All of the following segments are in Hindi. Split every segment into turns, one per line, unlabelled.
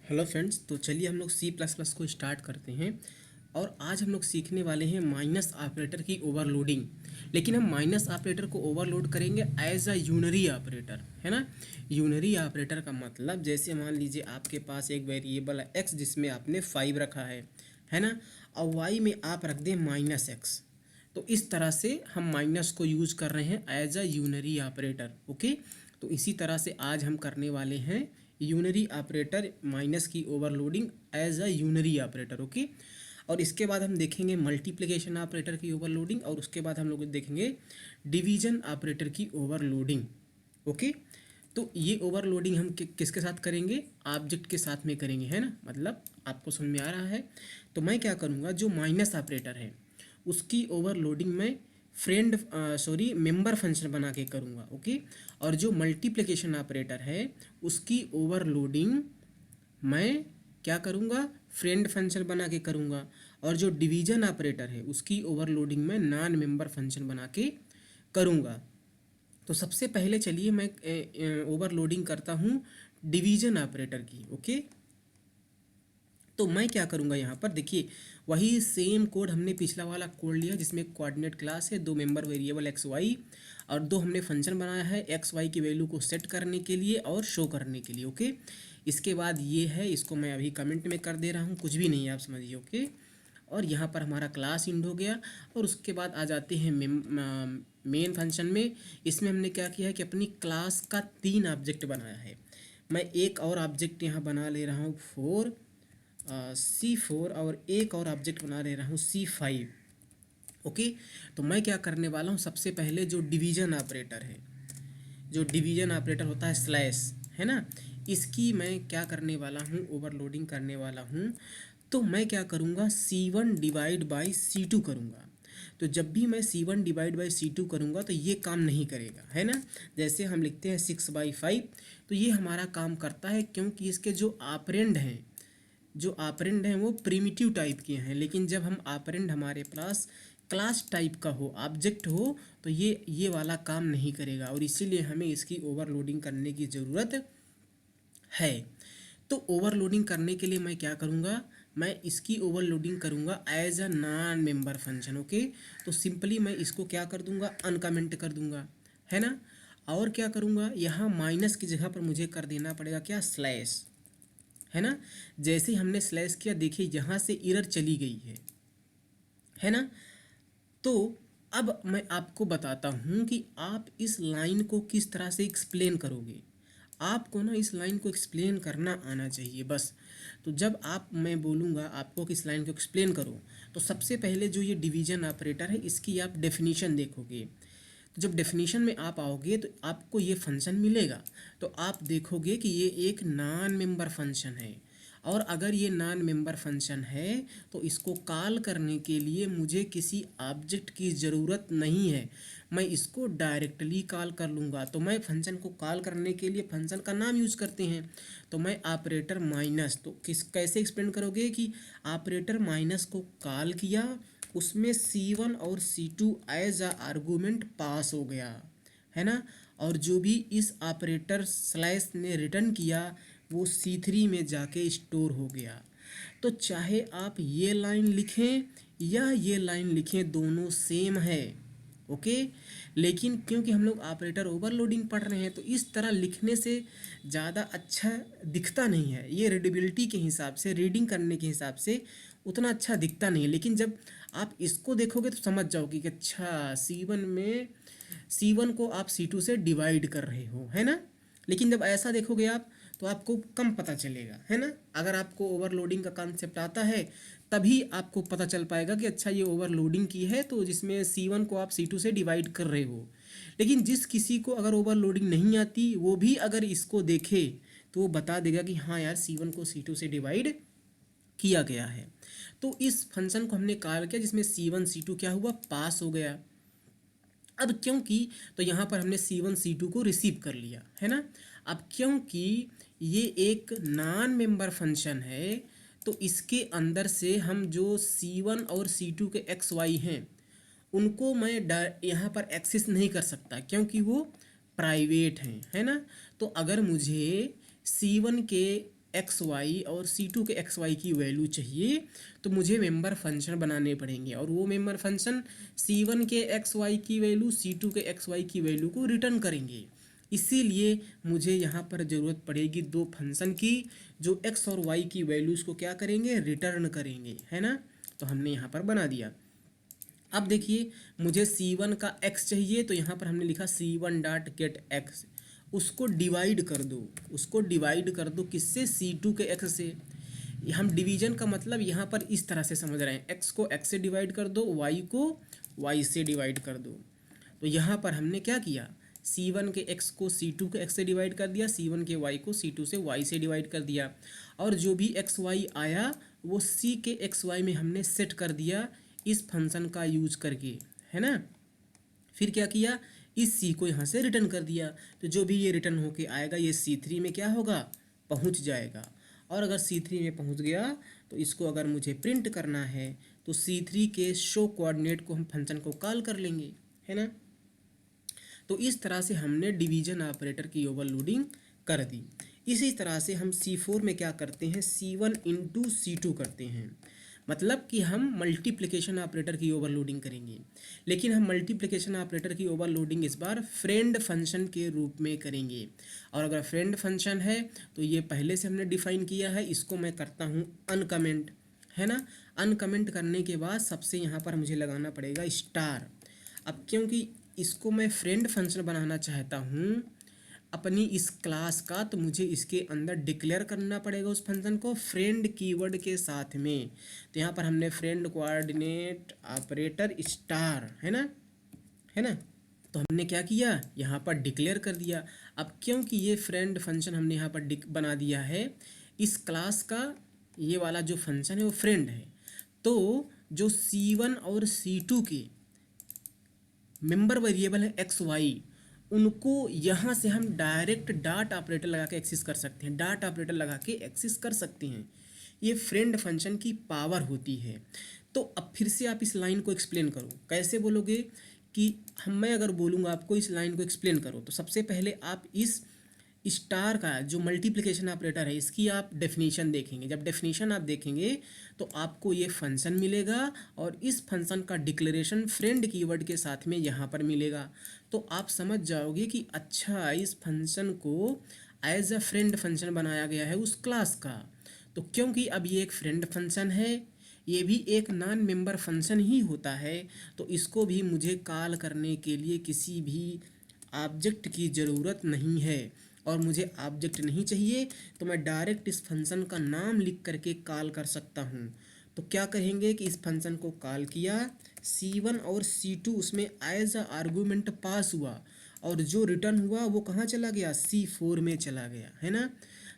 हेलो फ्रेंड्स, तो चलिए हम लोग सी प्लस प्लस को स्टार्ट करते हैं। और आज हम लोग सीखने वाले हैं माइनस ऑपरेटर की ओवरलोडिंग। लेकिन हम माइनस ऑपरेटर को ओवरलोड करेंगे एज अ यूनरी ऑपरेटर, है ना। यूनरी ऑपरेटर का मतलब जैसे मान लीजिए आपके पास एक वेरिएबल है एक्स जिसमें आपने 5 रखा है ना। और वाई में आप रख दें -x। तो इस तरह से हम माइनस को यूज कर रहे हैं as a unary operator. Okay, तो इसी तरह से आज हम करने वाले हैं यूनरी ऑपरेटर माइनस की overloading as a unary operator. Okay, और इसके बाद हम देखेंगे मल्टीप्लिकेशन ऑपरेटर की ओवरलोडिंग, और उसके बाद हम लोग देखेंगे डिवीजन ऑपरेटर की ओवरलोडिंग। ओके, तो ये ओवरलोडिंग हम किसके साथ करेंगे? ऑब्जेक्ट के साथ में करेंगे, है ना। मतलब आपको समझ में आ रहा है। तो मैं क्या करूँगा, जो माइनस ऑपरेटर है उसकी ओवरलोडिंग में मेंबर फंक्शन बना के करूँगा। ओके, और जो मल्टीप्लिकेशन ऑपरेटर है उसकी ओवरलोडिंग मैं क्या करूँगा, फ्रेंड फंक्शन बना के करूँगा। और जो डिवीजन ऑपरेटर है उसकी ओवरलोडिंग में नॉन मेंबर फंक्शन बना के करूँगा। तो सबसे पहले चलिए मैं ओवरलोडिंग करता हूँ डिवीजन ऑपरेटर की। ओके, तो मैं क्या करूँगा, यहाँ पर देखिए वही सेम कोड हमने पिछला वाला कोड लिया जिसमें कोऑर्डिनेट क्लास है, 2 मेंबर वेरिएबल एक्स वाई, और 2 हमने फंक्शन बनाया है एक्स वाई की वैल्यू को सेट करने के लिए और शो करने के लिए। ओके, इसके बाद ये है, इसको मैं अभी कमेंट में कर दे रहा हूँ, कुछ भी नहीं है, आप समझिए। ओके, और यहाँ पर हमारा क्लास इंड हो गया। और उसके बाद आ जाते हैं मेन फंक्शन में। इसमें हमने क्या किया है कि अपनी क्लास का 3 ऑब्जेक्ट बनाया है। मैं एक और ऑब्जेक्ट यहाँ बना ले रहा हूँ C4, और एक और ऑब्जेक्ट बना ले रहा हूँ C5। ओके, तो मैं क्या करने वाला हूँ, सबसे पहले जो डिवीजन ऑपरेटर है, जो डिवीजन ऑपरेटर होता है स्लैश, है ना, इसकी मैं क्या करने वाला हूँ, ओवरलोडिंग करने वाला हूँ। तो मैं क्या करूँगा, C1 डिवाइड बाई C2 करूँगा। तो जब भी मैं C1 डिवाइड बाई C2 करूँगा तो ये काम नहीं करेगा, है ना। जैसे हम लिखते हैं 6/5, तो ये हमारा काम करता है क्योंकि इसके जो ऑपरेंड हैं वो प्रिमिटिव टाइप के हैं। लेकिन जब हम ऑपरेंड हमारे पास क्लास टाइप का हो, ऑब्जेक्ट हो, तो ये वाला काम नहीं करेगा, और इसीलिए हमें इसकी ओवरलोडिंग करने की ज़रूरत है। तो ओवरलोडिंग करने के लिए मैं क्या करूँगा, मैं इसकी ओवरलोडिंग करूँगा as a non member function. Okay, तो सिंपली मैं इसको क्या कर दूँगा, अनकमेंट कर दूँगा, है ना। और क्या करूँगा, यहाँ माइनस की जगह पर मुझे कर देना पड़ेगा क्या, स्लैश, है ना। जैसे ही हमने स्लैश किया, देखिए यहाँ से एरर चली गई है ना। तो अब मैं आपको बताता हूँ कि आप इस लाइन को किस तरह से एक्सप्लेन करोगे। आपको ना इस लाइन को एक्सप्लेन करना आना चाहिए बस। तो जब मैं बोलूँगा आपको कि इस लाइन को एक्सप्लेन करो, तो सबसे पहले जो ये डिवीजन ऑपरेटर है इसकी आप डेफिनेशन देखोगे। तो जब डेफिनेशन में आप आओगे तो आपको ये फंक्शन मिलेगा। तो आप देखोगे कि ये एक नॉन मेंबर फंक्शन है, और अगर ये नॉन मेंबर फंक्शन है तो इसको कॉल करने के लिए मुझे किसी ऑब्जेक्ट की ज़रूरत नहीं है, मैं इसको डायरेक्टली कॉल कर लूँगा। तो मैं फंक्शन को कॉल करने के लिए फंक्शन का नाम यूज़ करते हैं। तो मैं ऑपरेटर माइनस, तो कैसे एक्सप्लेन करोगे कि ऑपरेटर माइनस को कॉल किया, उसमें C1 और C2 एज आ आर्गूमेंट पास हो गया, है ना। और जो भी इस ऑपरेटर स्लैश ने रिटर्न किया वो C3 में जाके स्टोर हो गया। तो चाहे आप ये लाइन लिखें या ये लाइन लिखें, दोनों सेम है। ओके, लेकिन क्योंकि हम लोग ऑपरेटर ओवरलोडिंग पढ़ रहे हैं तो इस तरह लिखने से ज़्यादा अच्छा दिखता नहीं है। ये रीडेबिलिटी के हिसाब से, रीडिंग करने के हिसाब से उतना अच्छा दिखता नहीं है। लेकिन जब आप इसको देखोगे तो समझ जाओगे कि अच्छा C1 को आप C2 से डिवाइड कर रहे हो, है ना। लेकिन जब ऐसा देखोगे आप तो आपको कम पता चलेगा, है ना। अगर आपको ओवरलोडिंग का कॉन्सेप्ट आता है तभी आपको पता चल पाएगा कि अच्छा ये ओवरलोडिंग की है, तो जिसमें C1 को आप C2 से डिवाइड कर रहे हो। लेकिन जिस किसी को अगर ओवरलोडिंग नहीं आती वो भी अगर इसको देखे तो वो बता देगा कि हाँ यार, C1 को C2 से डिवाइड किया गया है। तो इस फंक्शन को हमने कॉल किया जिसमें C1 C2 क्या हुआ, पास हो गया। अब क्योंकि, तो यहाँ पर हमने C1 C2 को रिसीव कर लिया, है ना। अब क्योंकि ये एक नॉन मेंबर फंक्शन है तो इसके अंदर से हम जो C1 और C2 के एक्स वाई हैं उनको मैं यहाँ पर एक्सेस नहीं कर सकता क्योंकि वो प्राइवेट हैं, है ना। तो अगर मुझे C1 के एक्स वाई और C2 के एक्स वाई की वैल्यू चाहिए तो मुझे मेंबर फंक्शन बनाने पड़ेंगे, और वो मेंबर फंक्शन C1 के एक्स वाई की वैल्यू C2 के एक्स वाई की वैल्यू को रिटर्न करेंगे। इसीलिए मुझे यहाँ पर ज़रूरत पड़ेगी दो फंक्शन की जो एक्स और वाई की वैल्यूज़ को क्या करेंगे, रिटर्न करेंगे, है ना। तो हमने यहाँ पर बना दिया। अब देखिए मुझे C1 का x चाहिए, तो यहाँ पर हमने लिखा C1 डॉट गेट x, उसको डिवाइड कर दो, उसको डिवाइड कर दो किससे, C2 के x से। हम डिवीजन का मतलब यहाँ पर इस तरह से समझ रहे हैं, x को x से डिवाइड कर दो, y को y से डिवाइड कर दो। तो यहाँ पर हमने क्या किया, C1 के x को C2 के x से डिवाइड कर दिया, C1 के y को C2 से y से डिवाइड कर दिया, और जो भी एक्स वाई आया वो C के एक्स वाई में हमने सेट कर दिया इस फंक्शन का यूज करके, है ना। फिर क्या किया, इस C को यहाँ से रिटर्न कर दिया, तो जो भी ये रिटर्न होके आएगा ये C3 में क्या होगा, पहुँच जाएगा। और अगर C3 में पहुँच गया तो इसको अगर मुझे प्रिंट करना है तो C3 के शो कोऑर्डिनेट को हम फंक्शन को कॉल कर लेंगे, है ना। तो इस तरह से हमने डिवीजन ऑपरेटर की ओवरलोडिंग कर दी। इसी तरह से हम C4 में क्या करते हैं, C1 इंटू C2 करते हैं, मतलब कि हम मल्टीप्लिकेशन ऑपरेटर की ओवरलोडिंग करेंगे, लेकिन हम मल्टीप्लिकेशन ऑपरेटर की ओवरलोडिंग इस बार फ्रेंड फंक्शन के रूप में करेंगे। और अगर फ्रेंड फंक्शन है तो ये पहले से हमने डिफाइन किया है, इसको मैं करता हूँ अनकमेंट, है ना। अनकमेंट करने के बाद सबसे यहाँ पर मुझे लगाना पड़ेगा स्टार। अब क्योंकि इसको मैं फ्रेंड फंक्शन बनाना चाहता हूँ अपनी इस क्लास का, तो मुझे इसके अंदर डिक्लेयर करना पड़ेगा उस फंक्शन को फ्रेंड कीवर्ड के साथ में। तो यहाँ पर हमने फ्रेंड कोऑर्डिनेट ऑपरेटर स्टार, है ना, है ना। तो हमने क्या किया, यहाँ पर डिक्लेयर कर दिया। अब क्योंकि ये फ्रेंड फंक्शन हमने यहाँ पर बना दिया है, इस क्लास का ये वाला जो फंक्शन है वो फ्रेंड है, तो जो C1 और C2 के मेंबर वेरिएबल है एक्स वाई, उनको यहाँ से हम डायरेक्ट डॉट ऑपरेटर लगा के एक्सेस कर सकते हैं, डॉट ऑपरेटर लगा के एक्सेस कर सकते हैं। ये फ्रेंड फंक्शन की पावर होती है। तो अब फिर से आप इस लाइन को एक्सप्लेन करो, कैसे बोलोगे कि मैं अगर बोलूँगा आपको इस लाइन को एक्सप्लेन करो, तो सबसे पहले आप इस स्टार का जो मल्टीप्लिकेशन ऑपरेटर है इसकी आप डेफिनेशन देखेंगे। जब डेफिनेशन आप देखेंगे तो आपको ये फंक्शन मिलेगा, और इस फंक्शन का डिक्लेरेशन फ्रेंड कीवर्ड के साथ में यहाँ पर मिलेगा। तो आप समझ जाओगे कि अच्छा इस फंक्शन को एज अ फ्रेंड फंक्शन बनाया गया है उस क्लास का। तो क्योंकि अब ये एक फ्रेंड फंक्शन है, ये भी एक नॉन मेंबर फंक्शन ही होता है, तो इसको भी मुझे कॉल करने के लिए किसी भी ऑब्जेक्ट की ज़रूरत नहीं है, और मुझे ऑब्जेक्ट नहीं चाहिए तो मैं डायरेक्ट इस फंक्शन का नाम लिख करके कॉल कर सकता हूँ। तो क्या कहेंगे कि इस फंक्शन को कॉल किया, C1 और C2 उसमें एज अ आर्गूमेंट पास हुआ, और जो रिटर्न हुआ वो कहाँ चला गया, C4 में चला गया, है ना।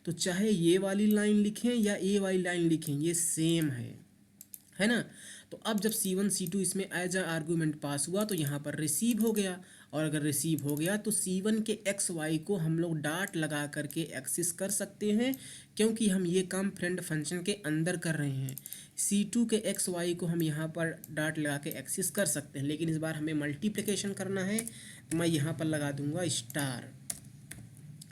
तो चाहे ये वाली लाइन लिखें या ये वाली लाइन लिखें ये सेम है ना। तो अब जब C1 C2 इसमें एज अ आर्गूमेंट पास हुआ तो यहाँ पर रिसीव हो गया, और अगर रिसीव हो गया तो C1 के एक्स वाई को हम लोग डॉट लगा करके एक्सेस कर सकते हैं, क्योंकि हम ये काम फ्रेंड फंक्शन के अंदर कर रहे हैं। C2 के एक्स वाई को हम यहाँ पर डॉट लगा के एक्सेस कर सकते हैं, लेकिन इस बार हमें मल्टीप्लिकेशन करना है, तो मैं यहाँ पर लगा दूंगा स्टार,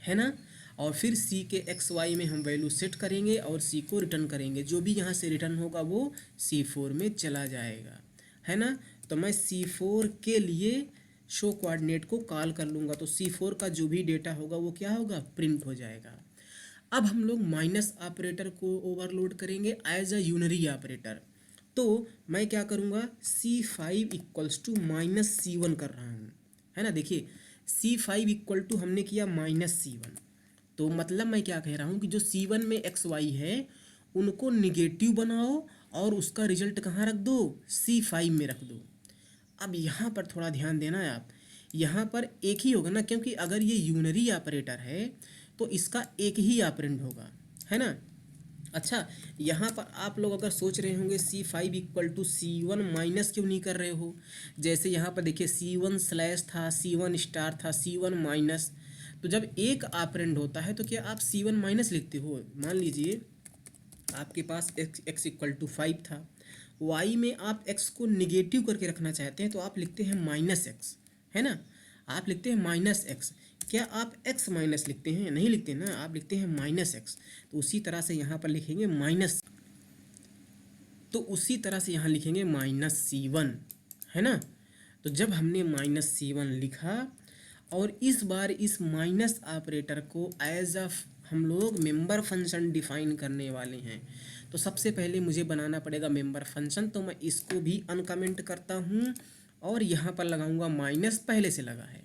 है ना। और फिर C के एक्स वाई में हम वैल्यू सेट करेंगे और C को रिटर्न करेंगे, जो भी यहाँ से रिटर्न होगा वो C4 में चला जाएगा, है ना। तो मैं C4 के लिए शो कोऑर्डिनेट को कॉल कर लूँगा, तो C4 का जो भी डेटा होगा वो क्या होगा, प्रिंट हो जाएगा। अब हम लोग माइनस ऑपरेटर को ओवरलोड करेंगे एज अ यूनरी ऑपरेटर। तो मैं क्या करूँगा, C5 equals to minus C1 कर रहा हूँ, है ना। देखिए C5 इक्वल टू हमने किया माइनस C1, तो मतलब मैं क्या कह रहा हूँ कि जो C1 में एक्स वाई है उनको निगेटिव बनाओ और उसका रिजल्ट कहाँ रख दो, C5 में रख दो। अब यहाँ पर थोड़ा ध्यान देना है आप, यहाँ पर एक ही होगा ना, क्योंकि अगर ये यूनरी ऑपरेटर है तो इसका एक ही ऑपरेंड होगा, है ना। अच्छा यहाँ पर आप लोग अगर सोच रहे होंगे C5 equal to C1 minus क्यों नहीं कर रहे हो, जैसे यहाँ पर देखिए C1 स्लैश था, C1 स्टार था, C1 माइनस, तो जब एक ऑपरेंड होता है तो क्या आप C1 माइनस लिखते हो। मान लीजिए आपके पास x इक्वल टू 5 था, y में आप x को निगेटिव करके रखना चाहते हैं तो आप लिखते हैं माइनस एक्स, है ना, आप लिखते हैं माइनस एक्स, क्या आप x माइनस लिखते हैं? नहीं लिखते ना, आप लिखते हैं माइनस एक्स। तो उसी तरह से यहाँ पर लिखेंगे माइनस, तो उसी तरह से यहाँ लिखेंगे -c1, है ना। तो जब हमने -c1 लिखा और इस बार इस माइनस ऑपरेटर को एज अ हम लोग मेंबर फंक्शन डिफाइन करने वाले हैं, तो सबसे पहले मुझे बनाना पड़ेगा मेंबर फंक्शन। तो मैं इसको भी अनकमेंट करता हूँ और यहाँ पर लगाऊंगा माइनस, पहले से लगा है।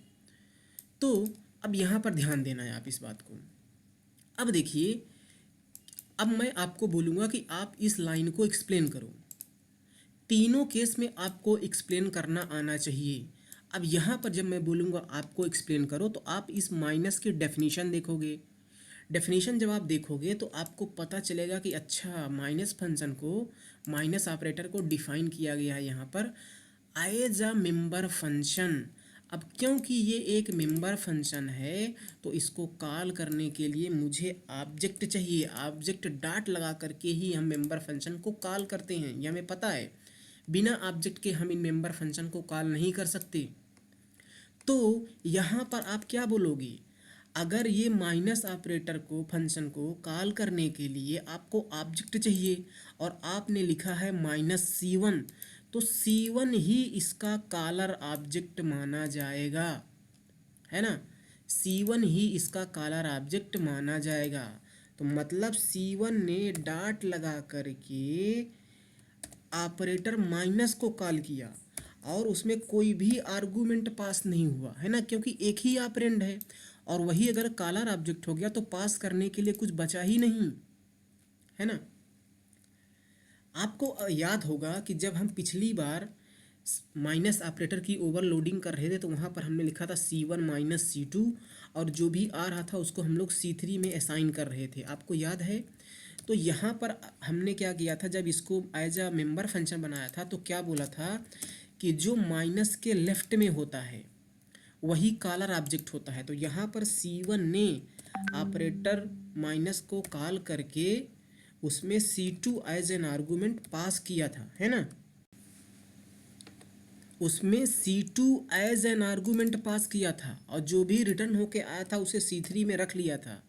तो अब यहाँ पर ध्यान देना है आप इस बात को। अब देखिए, अब मैं आपको बोलूँगा कि आप इस लाइन को एक्सप्लेन करो। तीनों केस में आपको एक्सप्लेन करना आना चाहिए। अब यहाँ पर जब मैं बोलूँगा आपको एक्सप्लेन करो, तो आप इस माइनस की डेफिनेशन देखोगे। डेफिनेशन जब आप देखोगे तो आपको पता चलेगा कि अच्छा, माइनस फंक्शन को, माइनस ऑपरेटर को डिफाइन किया गया है यहाँ पर एज अ मेंबर फंक्शन। अब क्योंकि ये एक मेंबर फंक्शन है, तो इसको कॉल करने के लिए मुझे ऑब्जेक्ट चाहिए। ऑब्जेक्ट डॉट लगा करके ही हम मेंबर फंक्शन को कॉल करते हैं, ये हमें पता है। बिना ऑब्जेक्ट के हम इन मेंबर फंक्शन को कॉल नहीं कर सकते। तो यहाँ पर आप क्या बोलोगे? अगर ये माइनस ऑपरेटर को, फंक्शन को कॉल करने के लिए आपको ऑब्जेक्ट चाहिए और आपने लिखा है -c1, तो c1 ही इसका कॉलर ऑब्जेक्ट माना जाएगा, है ना। c1 ही इसका कॉलर ऑब्जेक्ट माना जाएगा। तो मतलब c1 ने डॉट लगा करके ऑपरेटर माइनस को कॉल किया और उसमें कोई भी आर्गूमेंट पास नहीं हुआ, है ना, क्योंकि एक ही ऑपरेंड है। और वही अगर कॉलर ऑब्जेक्ट हो गया तो पास करने के लिए कुछ बचा ही नहीं, है ना। आपको याद होगा कि जब हम पिछली बार माइनस ऑपरेटर की ओवरलोडिंग कर रहे थे, तो वहाँ पर हमने लिखा था c1 - c2, और जो भी आ रहा था उसको हम लोग c3 में असाइन कर रहे थे, आपको याद है। तो यहाँ पर हमने क्या किया था, जब इसको एज अ मेंबर फंक्शन बनाया था तो क्या बोला था कि जो माइनस के लेफ्ट में होता है वही कॉलर ऑब्जेक्ट होता है। तो यहाँ पर c1 ने ऑपरेटर माइनस को कॉल करके उसमें c2 एज एन आर्गूमेंट पास किया था, है ना। उसमें c2 एज एन आर्गूमेंट पास किया था और जो भी रिटर्न होके आया था उसे c3 में रख लिया था,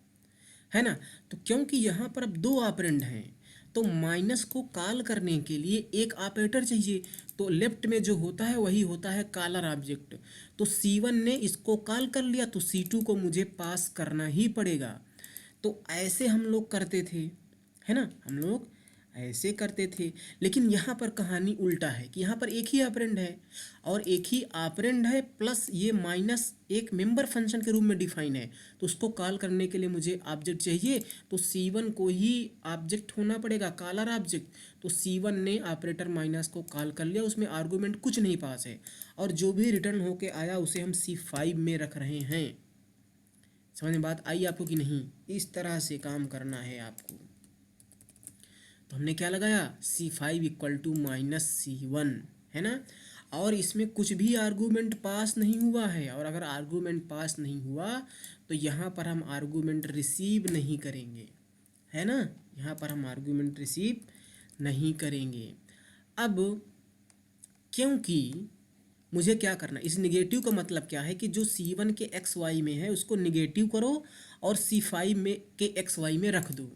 है ना। तो क्योंकि यहाँ पर अब दो ऑपरेंड हैं, तो माइनस को कॉल करने के लिए एक ऑपरेटर चाहिए। तो लेफ्ट में जो होता है वही होता है कॉलर ऑब्जेक्ट। तो c1 ने इसको कॉल कर लिया, तो c2 को मुझे पास करना ही पड़ेगा। तो ऐसे हम लोग करते थे, है ना, हम लोग ऐसे करते थे। लेकिन यहाँ पर कहानी उल्टा है कि यहाँ पर एक ही ऑपरेंड है, और एक ही ऑपरेंड है प्लस ये माइनस एक मेंबर फंक्शन के रूप में डिफाइन है। तो उसको कॉल करने के लिए मुझे ऑब्जेक्ट चाहिए, तो c1 को ही ऑब्जेक्ट होना पड़ेगा, कॉलर ऑब्जेक्ट। तो c1 ने ऑपरेटर माइनस को कॉल कर लिया, उसमें आर्गूमेंट कुछ नहीं पास है, और जो भी रिटर्न होके आया उसे हम c5 में रख रहे हैं। समझ में बात आई आपको कि नहीं? इस तरह से काम करना है आपको। तो हमने क्या लगाया, c5 = -c1, है ना। और इसमें कुछ भी आर्गूमेंट पास नहीं हुआ है, और अगर आर्गूमेंट पास नहीं हुआ तो यहाँ पर हम आर्गूमेंट रिसीव नहीं करेंगे, है ना। यहाँ पर हम आर्गूमेंट रिसीव नहीं करेंगे। अब क्योंकि मुझे क्या करना, इस निगेटिव का मतलब क्या है कि जो c1 के xy में है उसको निगेटिव करो और c5 में के xy में रख दो।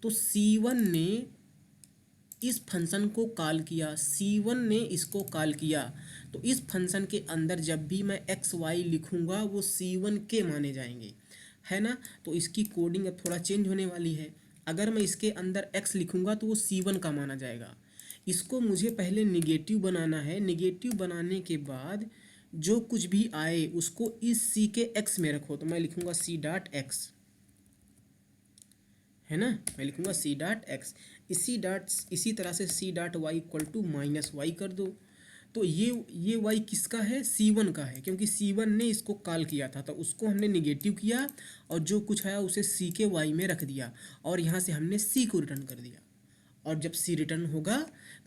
तो c1 ने इस फंक्शन को कॉल किया, c1 ने इसको कॉल किया, तो इस फंक्शन के अंदर जब भी मैं xy लिखूंगा वो c1 के माने जाएंगे, है ना। तो इसकी कोडिंग अब थोड़ा चेंज होने वाली है। अगर मैं इसके अंदर x लिखूंगा तो वो c1 का माना जाएगा। इसको मुझे पहले निगेटिव बनाना है। निगेटिव बनाने के बाद जो कुछ भी आए उसको इस c के x में रखो। तो मैं लिखूंगा c.x, है ना, मैं लिखूंगा c.x। इसी तरह से c.y = -y कर दो। तो ये y किसका है, c1 का है, क्योंकि c1 ने इसको कॉल किया था, तो उसको हमने निगेटिव किया और जो कुछ आया उसे c के y में रख दिया, और यहाँ से हमने c को रिटर्न कर दिया। और जब c रिटर्न होगा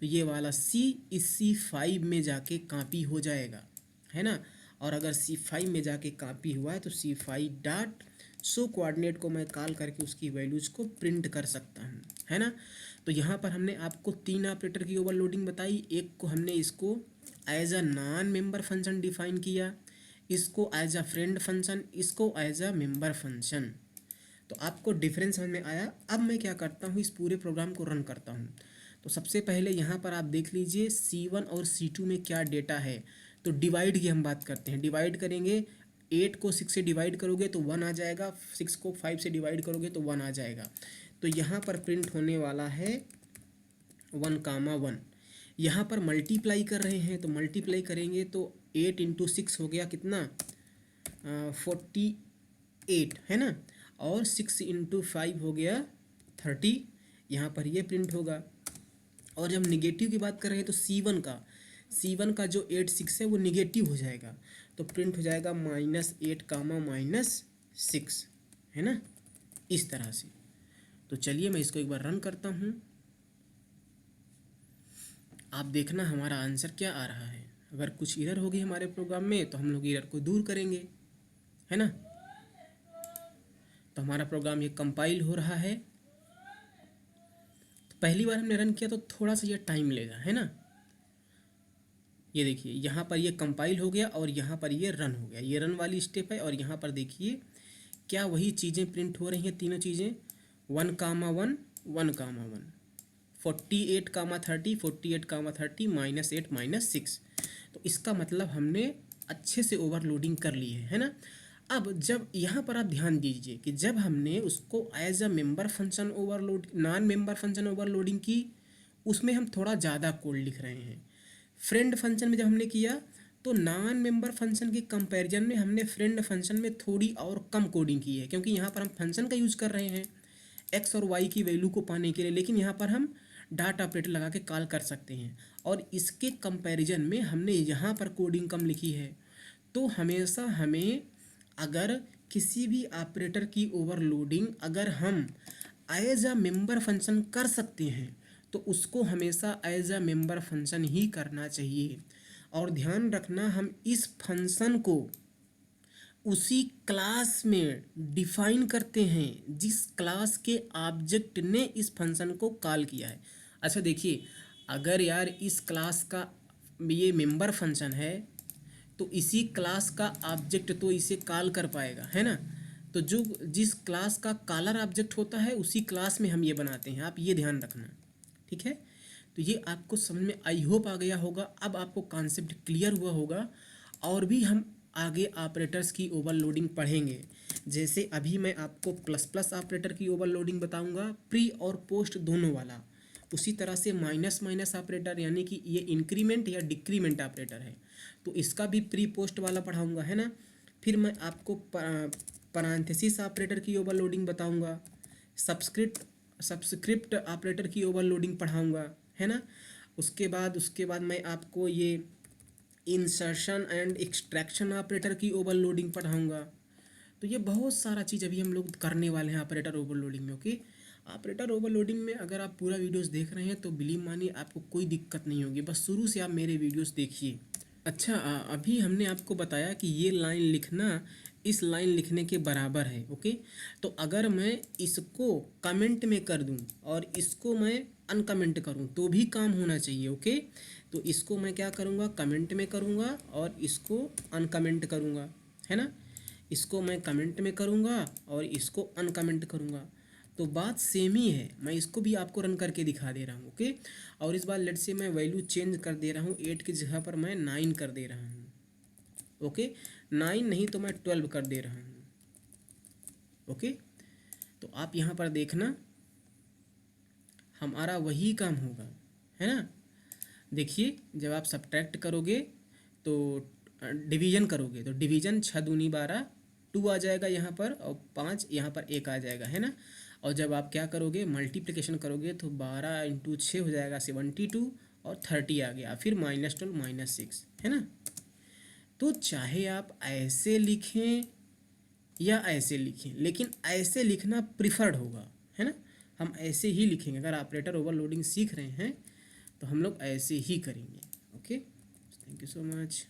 तो ये वाला c इस c5 में जाके कॉपी हो जाएगा, है ना। और अगर c5 में जाके कॉपी हुआ है तो c5 डॉट शो कोऑर्डिनेट को मैं कॉल करके उसकी वैल्यूज़ को प्रिंट कर सकता हूँ, है ना। तो यहाँ पर हमने आपको 3 ऑपरेटर की ओवरलोडिंग बताई। एक को हमने इसको as a non member function define किया, इसको एज अ फ्रेंड फंक्शन, इसको एज अ मेंबर फंक्शन। तो आपको डिफरेंस समझ में आया। अब मैं क्या करता हूँ, इस पूरे प्रोग्राम को रन करता हूँ। तो सबसे पहले यहाँ पर आप देख लीजिए C1 और C2 में क्या डेटा है। तो डिवाइड की हम बात करते हैं। डिवाइड करेंगे, 8 को 6 से डिवाइड करोगे तो 1 आ जाएगा, 6 को 5 से डिवाइड करोगे तो 1 आ जाएगा। तो यहाँ पर प्रिंट होने वाला है 1,1। यहाँ पर मल्टीप्लाई कर रहे हैं, तो मल्टीप्लाई करेंगे तो 8 इंटू 6 हो गया कितना, 48 है ना, और 6 इंटू 5 हो गया 30। यहाँ पर ये प्रिंट होगा। और जब निगेटिव की बात कर रहे हैं तो C1 का जो 8 6 है वो निगेटिव हो जाएगा, तो प्रिंट हो जाएगा -8 कामा -6, है ना, इस तरह से। तो चलिए मैं इसको एक बार रन करता हूँ, आप देखना हमारा आंसर क्या आ रहा है। अगर कुछ एरर होगी हमारे प्रोग्राम में तो हम लोग एरर को दूर करेंगे, है ना। तो हमारा प्रोग्राम ये कंपाइल हो रहा है। तो पहली बार हमने रन किया तो थोड़ा सा ये टाइम लेगा, है ना। ये देखिए यहाँ पर ये कंपाइल हो गया और यहाँ पर ये रन हो गया, ये रन वाली स्टेप है। और यहाँ पर देखिए क्या वही चीज़ें प्रिंट हो रही हैं, तीनों चीज़ें 1,1 1,1, 48 कामा 30, 48 कामा 30, -8 -6। तो इसका मतलब हमने अच्छे से ओवरलोडिंग कर ली है ना। अब जब यहाँ पर आप ध्यान दीजिए कि जब हमने उसको as a member function overload, non member function overloading की, उसमें हम थोड़ा ज़्यादा कोड लिख रहे हैं। फ्रेंड फंक्शन में जब हमने किया तो नॉन मेंबर फंक्शन के कंपैरिजन में हमने फ्रेंड फंक्शन में थोड़ी और कम कोडिंग की है, क्योंकि यहाँ पर हम फंक्शन का यूज़ कर रहे हैं एक्स और वाई की वैल्यू को पाने के लिए, लेकिन यहाँ पर हम डाटा ऑपरेटर लगा के कॉल कर सकते हैं। और इसके कंपैरिजन में हमने यहाँ पर कोडिंग कम लिखी है। तो हमेशा हमें अगर किसी भी ऑपरेटर की ओवरलोडिंग अगर हम एज अ मेंबर फंक्शन कर सकते हैं तो उसको हमेशा एज अ मेंबर फंक्शन ही करना चाहिए। और ध्यान रखना, हम इस फंक्शन को उसी क्लास में डिफाइन करते हैं जिस क्लास के ऑब्जेक्ट ने इस फंक्शन को कॉल किया है। अच्छा देखिए, अगर यार इस क्लास का ये मेंबर फंक्शन है तो इसी क्लास का ऑब्जेक्ट तो इसे कॉल कर पाएगा, है ना। तो जो जिस क्लास का कॉलर ऑब्जेक्ट होता है उसी क्लास में हम ये बनाते हैं, आप ये ध्यान रखना, ठीक है। तो ये आपको समझ में आई होप आ गया होगा। अब आपको कॉन्सेप्ट क्लियर हुआ होगा। और भी हम आगे ऑपरेटर्स की ओवरलोडिंग पढ़ेंगे। जैसे अभी मैं आपको प्लस प्लस ऑपरेटर की ओवरलोडिंग बताऊंगा, प्री और पोस्ट दोनों वाला। उसी तरह से माइनस माइनस ऑपरेटर, यानी कि ये इंक्रीमेंट या डिक्रीमेंट ऑपरेटर है, तो इसका भी प्री पोस्ट वाला पढ़ाऊंगा, है ना। फिर मैं आपको पैरेंथेसिस ऑपरेटर की ओवरलोडिंग बताऊंगा, सब्सक्रिप्ट ऑपरेटर की ओवरलोडिंग पढ़ाऊंगा, है ना। उसके बाद मैं आपको ये इंसर्शन एंड एक्सट्रैक्शन ऑपरेटर की ओवरलोडिंग पढ़ाऊंगा। तो ये बहुत सारा चीज़ अभी हम लोग करने वाले हैं ऑपरेटर ओवरलोडिंग में, ओके। ऑपरेटर ओवरलोडिंग में अगर आप पूरा वीडियोस देख रहे हैं तो बिलीव मानिए आपको कोई दिक्कत नहीं होगी, बस शुरू से आप मेरे वीडियोस देखिए। अच्छा, अभी हमने आपको बताया कि ये लाइन लिखना इस लाइन लिखने के बराबर है, ओके। तो अगर मैं इसको कमेंट में कर दूं और इसको मैं अनकमेंट करूं तो भी काम होना चाहिए, ओके। तो इसको मैं क्या करूंगा, कमेंट में करूंगा और इसको अनकमेंट करूंगा, है ना। इसको मैं कमेंट में करूंगा और इसको अनकमेंट करूंगा, तो बात सेम ही है। मैं इसको भी आपको रन करके दिखा दे रहा हूँ, ओके। और इस बार लेट से मैं वैल्यू चेंज कर दे रहा हूँ, 8 की जगह पर मैं 9 कर दे रहा हूँ, ओके। 9 नहीं तो मैं 12 कर दे रहा हूँ, ओके। तो आप यहाँ पर देखना हमारा वही काम होगा, है ना। देखिए जब आप सब्ट्रैक्ट करोगे तो डिवीजन करोगे तो डिवीजन 6 दूनी 12, 2 आ जाएगा यहाँ पर, और 5 यहाँ पर 1 आ जाएगा, है ना। और जब आप क्या करोगे मल्टीप्लिकेशन करोगे तो 12 इंटू 6 हो जाएगा 72 और 30 आ गया, फिर -12 -6, है ना। तो चाहे आप ऐसे लिखें या ऐसे लिखें, लेकिन ऐसे लिखना प्रिफर्ड होगा, है ना। हम ऐसे ही लिखेंगे, अगर ऑपरेटर ओवरलोडिंग सीख रहे हैं तो हम लोग ऐसे ही करेंगे, okay. Thank you so much.